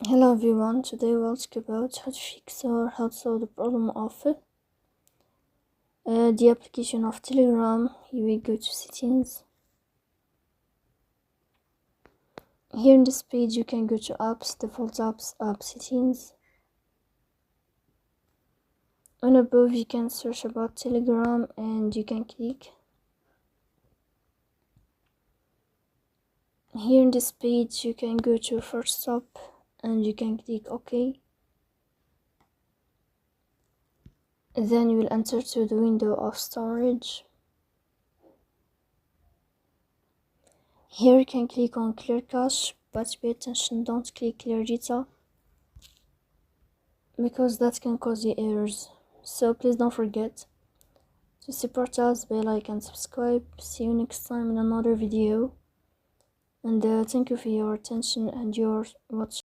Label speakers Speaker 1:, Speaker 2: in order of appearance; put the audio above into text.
Speaker 1: Hello everyone, today we'll talk about how to fix or how to solve the problem of the application of Telegram. Here we go to settings. Here in this page you can go to apps, default apps, app settings. And above you can search about Telegram and you can click. Here in this page you can go to first stop and you can click OK. Then you will enter to the window of storage. Here you can click on clear cache, but pay attention, don't click clear data because that can cause you errors. So please don't forget to support us by like and subscribe. See you next time in another video, and thank you for your attention and your watch.